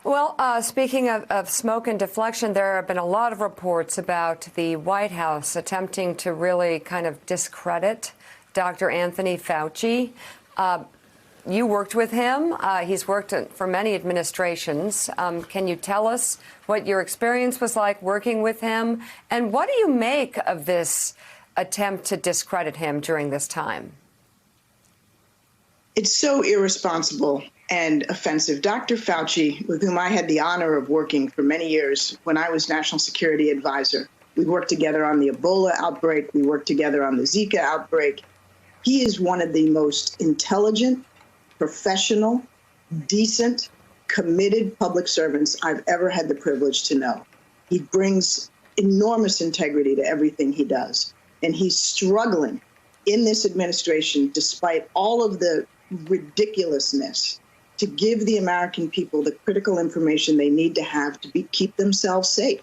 Well, speaking of smoke and deflection, there have been a lot of reports about the White House attempting to really kind of discredit Dr. Anthony Fauci. You worked with him. He's worked for many administrations. Can you tell us what your experience was like working with him? And what do you make of this attempt to discredit him during this time? It's so irresponsible and offensive. Dr. Fauci, with whom I had the honor of working for many years when I was National Security Advisor, we worked together on the Ebola outbreak. We worked together on the Zika outbreak. He is one of the most intelligent, professional, decent, committed public servants I've ever had the privilege to know. He brings enormous integrity to everything he does. And he's struggling in this administration, despite all of the ridiculousness, to give the American people the critical information they need to have to keep themselves safe.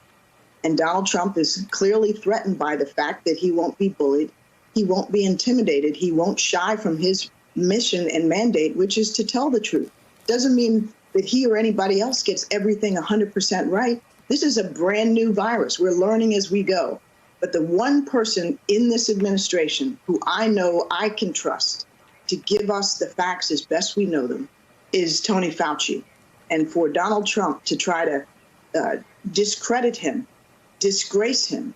And Donald Trump is clearly threatened by the fact that he won't be bullied, he won't be intimidated, he won't shy from his mission and mandate, which is to tell the truth. Doesn't mean that he or anybody else gets everything 100% right. This is a brand new virus. We're learning as we go. But the one person in this administration who I know I can trust to give us the facts as best we know them is Tony Fauci. And for Donald Trump to try to discredit him, disgrace him,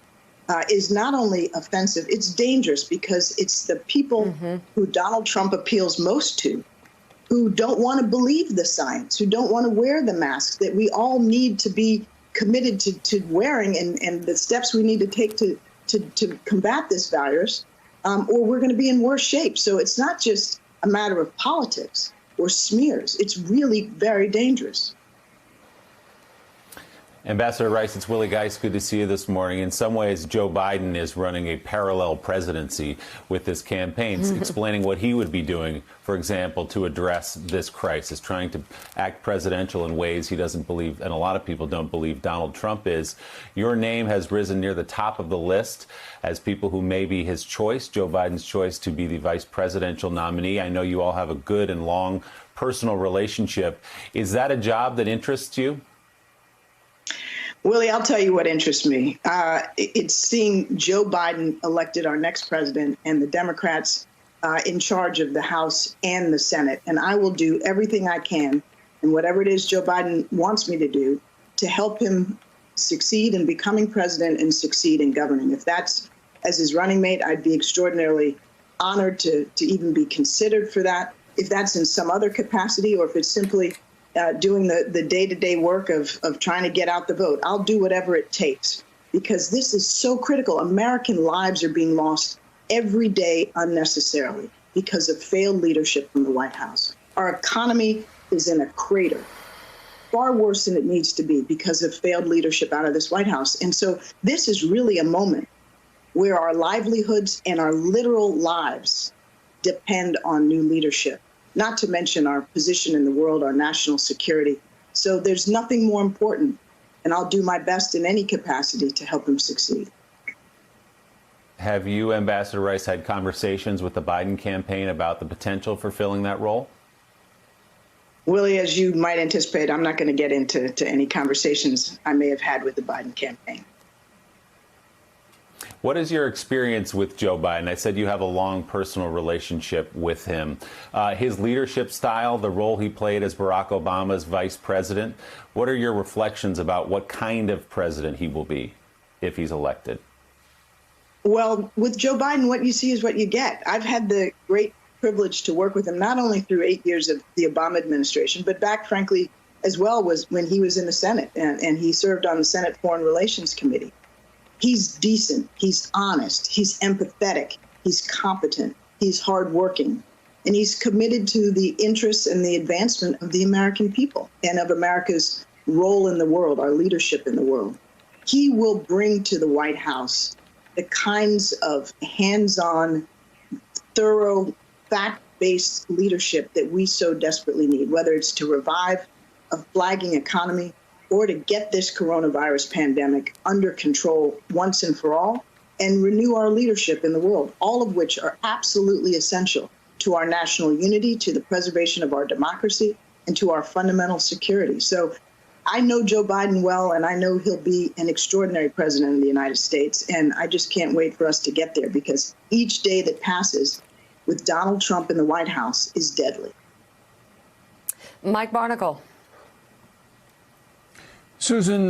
is not only offensive, it's dangerous because it's the people who Donald Trump appeals most to, who don't want to believe the science, who don't want to wear the mask that we all need to be committed to wearing and the steps we need to take to combat this virus, or we're going to be in worse shape. So it's not just a matter of politics or smears. It's really very dangerous. Ambassador Rice, it's Willie Geist. Good to see you this morning. In some ways, Joe Biden is running a parallel presidency with this campaign, explaining what he would be doing, for example, to address this crisis, trying to act presidential in ways he doesn't believe, and a lot of people don't believe Donald Trump is. Your name has risen near the top of the list as people who may be his choice, Joe Biden's choice to be the vice presidential nominee. I know you all have a good and long personal relationship. Is that a job that interests you? Willie, I'll tell you what interests me. It's seeing Joe Biden elected our next president and the Democrats in charge of the House and the Senate. And I will do everything I can, and whatever it is Joe Biden wants me to do, to help him succeed in becoming president and succeed in governing. If that's as his running mate, I'd be extraordinarily honored to even be considered for that. If that's in some other capacity, or if it's simply doing the day-to-day work of trying to get out the vote, I'll do whatever it takes, because this is so critical. American lives are being lost every day unnecessarily because of failed leadership from the White House. Our economy is in a crater, far worse than it needs to be because of failed leadership out of this White House. And so this is really a moment where our livelihoods and our literal lives depend on new leadership, not to mention our position in the world, our national security. So there's nothing more important, and I'll do my best in any capacity to help him succeed. Have you, Ambassador Rice, had conversations with the Biden campaign about the potential for filling that role? Willie, as you might anticipate, I'm not going to get into any conversations I may have had with the Biden campaign. What is your experience with Joe Biden? I said you have a long personal relationship with him. His leadership style, the role he played as Barack Obama's vice president, what are your reflections about what kind of president he will be if he's elected? Well, with Joe Biden, what you see is what you get. I've had the great privilege to work with him, not only through 8 years of the Obama administration, but back, frankly, as well, was when he was in the Senate, and he served on the Senate Foreign Relations Committee. He's decent, he's honest, he's empathetic, he's competent, he's hardworking, and he's committed to the interests and the advancement of the American people and of America's role in the world, our leadership in the world. He will bring to the White House the kinds of hands-on, thorough, fact-based leadership that we so desperately need, whether it's to revive a flagging economy or to get this coronavirus pandemic under control once and for all, and renew our leadership in the world, all of which are absolutely essential to our national unity, to the preservation of our democracy, and to our fundamental security. So I know Joe Biden well, and I know he'll be an extraordinary president of the United States. And I just can't wait for us to get there, because each day that passes with Donald Trump in the White House is deadly. Mike Barnicle. Susan,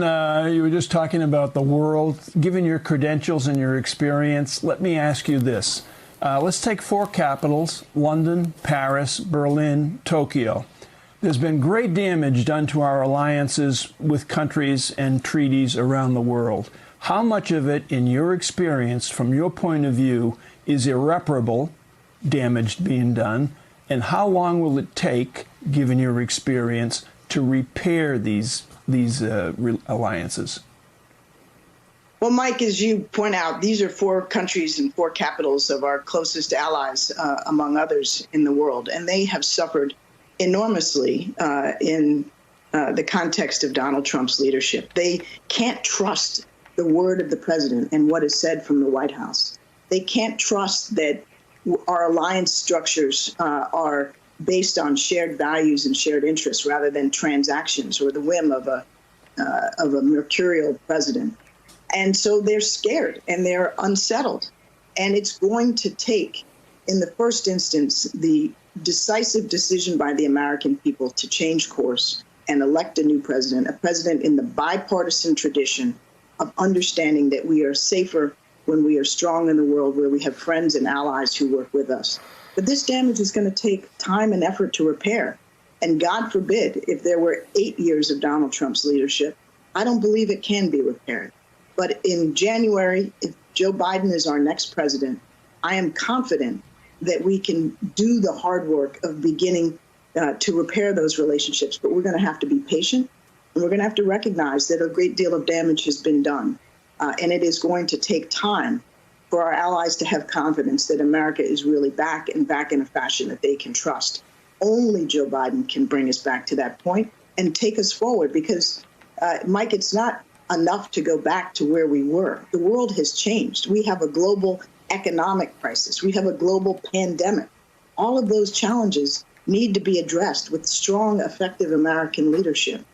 you were just talking about the world. Given your credentials and your experience, let me ask you this. Let's take 4 capitals: London, Paris, Berlin, Tokyo. There's been great damage done to our alliances with countries and treaties around the world. How much of it, in your experience, from your point of view, is irreparable damage being done? And how long will it take, given your experience, to repair these alliances? Well, Mike, as you point out, these are 4 countries and 4 capitals of our closest allies, among others in the world, and they have suffered enormously in the context of Donald Trump's leadership. They can't trust the word of the president and what is said from the White House. They can't trust that our alliance structures are based on shared values and shared interests rather than transactions or the whim of a mercurial president. And so they're scared and they're unsettled. And it's going to take, in the first instance, the decisive decision by the American people to change course and elect a new president, a president in the bipartisan tradition of understanding that we are safer when we are strong in the world, where we have friends and allies who work with us. But this damage is going to take time and effort to repair. And God forbid, if there were 8 years of Donald Trump's leadership, I don't believe it can be repaired. But in January, if Joe Biden is our next president, I am confident that we can do the hard work of beginning to repair those relationships. But we're going to have to be patient, and we're going to have to recognize that a great deal of damage has been done. And it is going to take time for our allies to have confidence that America is really back, and back in a fashion that they can trust. Only Joe Biden can bring us back to that point and take us forward, because, Mike, it's not enough to go back to where we were. The world has changed. We have a global economic crisis. We have a global pandemic. All of those challenges need to be addressed with strong, effective American leadership.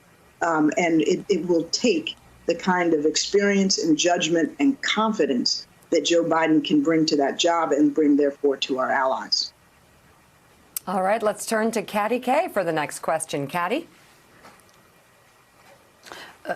And it will take the kind of experience and judgment and confidence that Joe Biden can bring to that job and bring, therefore, to our allies. All right, let's turn to Katty Kay for the next question. Katty?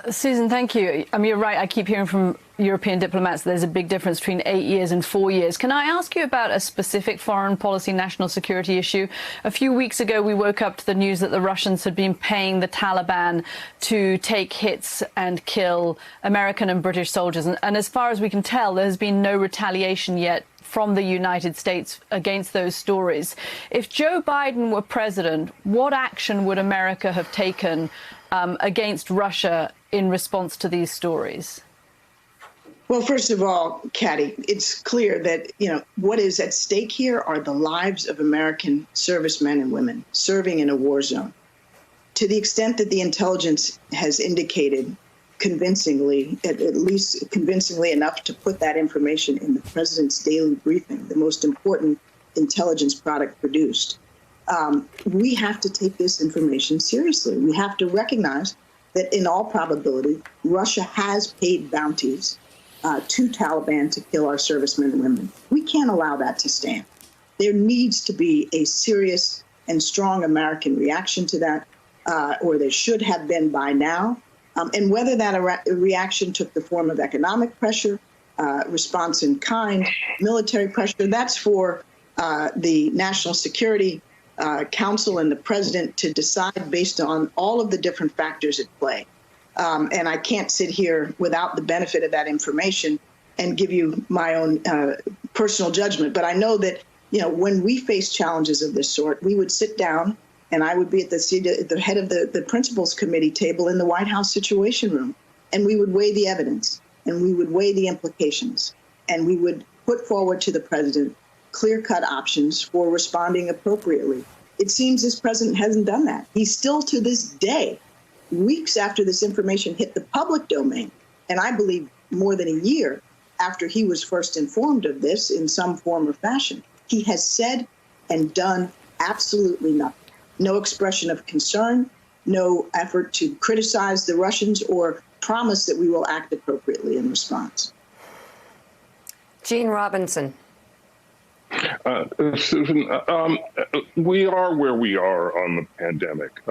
Susan, thank you. I mean, you're right. I keep hearing from European diplomats there's a big difference between 8 years and 4 years. Can I ask you about a specific foreign policy, national security issue? A few weeks ago, we woke up to the news that the Russians had been paying the Taliban to take hits and kill American and British soldiers. And as far as we can tell, there has been no retaliation yet from the United States against those stories. If Joe Biden were president, what action would America have taken against Russia in response to these stories? Well, first of all, Katty, it's clear that, what is at stake here are the lives of American servicemen and women serving in a war zone. To the extent that the intelligence has indicated convincingly, at least convincingly enough to put that information in the president's daily briefing, the most important intelligence product produced, we have to take this information seriously. We have to recognize that in all probability, Russia has paid bounties to Taliban to kill our servicemen and women. We can't allow that to stand. There needs to be a serious and strong American reaction to that, or there should have been by now. And whether that reaction took the form of economic pressure, response in kind, military pressure, that's for the National Security Council and the president to decide based on all of the different factors at play. And I can't sit here without the benefit of that information and give you my own personal judgment. But I know that, when we face challenges of this sort, we would sit down and I would be at the head of the principals committee table in the White House Situation Room. And we would weigh the evidence and we would weigh the implications. And we would put forward to the president clear-cut options for responding appropriately. It seems this president hasn't done that. He's still, to this day, weeks after this information hit the public domain, and I believe more than a year after he was first informed of this in some form or fashion, he has said and done absolutely nothing. No expression of concern, no effort to criticize the Russians or promise that we will act appropriately in response. Gene Robinson. Susan, we are where we are on the pandemic.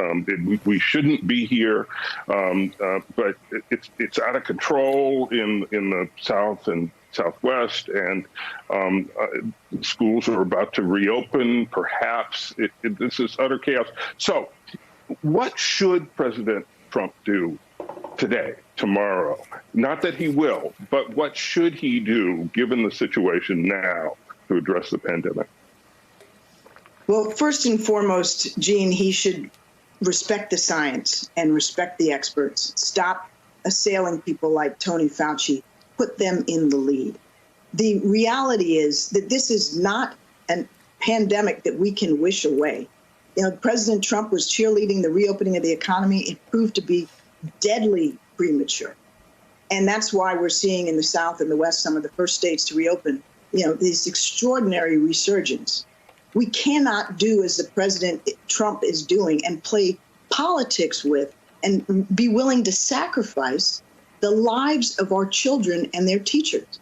We shouldn't be here, but it's out of control in the South and Southwest, and schools are about to reopen. Perhaps this is utter chaos. So, what should President Trump do today, tomorrow? Not that he will, but what should he do given the situation now to address the pandemic? Well, first and foremost, Gene, he should respect the science and respect the experts. Stop assailing people like Tony Fauci. Put them in the lead. The reality is that this is not a pandemic that we can wish away. You know, President Trump was cheerleading the reopening of the economy. It proved to be deadly premature. And that's why we're seeing in the South and the West some of the first states to reopen, you know, this extraordinary resurgence. We cannot do as the President Trump is doing and play politics with and be willing to sacrifice the lives of our children and their teachers.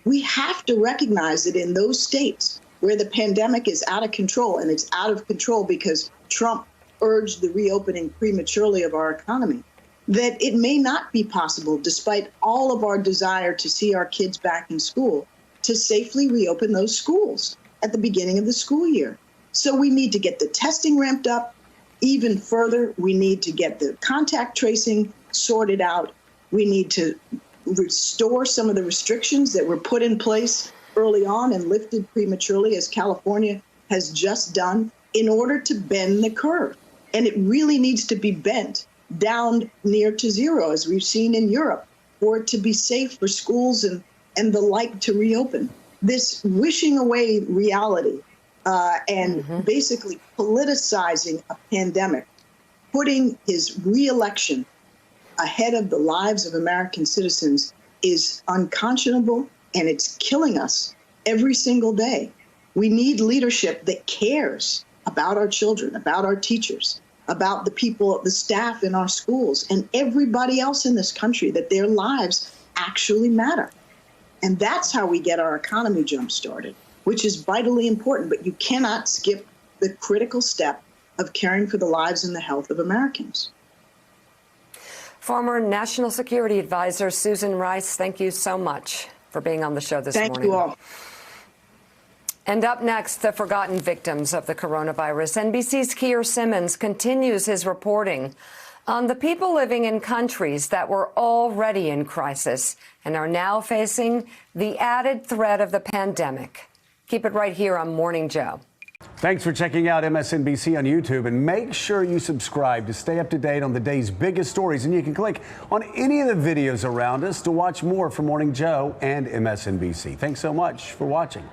We have to recognize that in those states where the pandemic is out of control, and it's out of control because Trump urged the reopening prematurely of our economy, that it may not be possible, despite all of our desire to see our kids back in school, to safely reopen those schools at the beginning of the school year. So we need to get the testing ramped up even further. We need to get the contact tracing sorted out. We need to restore some of the restrictions that were put in place early on and lifted prematurely, as California has just done, in order to bend the curve. And it really needs to be bent down near to zero, as we've seen in Europe, for it to be safe for schools and the like to reopen. This wishing away reality and basically politicizing a pandemic, putting his reelection ahead of the lives of American citizens is unconscionable, and it's killing us every single day. We need leadership that cares about our children, about our teachers, about the people, the staff in our schools, and everybody else in this country, that their lives actually matter. And that's how we get our economy jump-started, which is vitally important. But you cannot skip the critical step of caring for the lives and the health of Americans. Former National Security Advisor Susan Rice, thank you so much for being on the show this morning. Thank you all. And up next, the forgotten victims of the coronavirus. NBC's Keir Simmons continues his reporting on the people living in countries that were already in crisis and are now facing the added threat of the pandemic. Keep it right here on Morning Joe. Thanks for checking out MSNBC on YouTube, and make sure you subscribe to stay up to date on the day's biggest stories. And you can click on any of the videos around us to watch more from Morning Joe and MSNBC. Thanks so much for watching.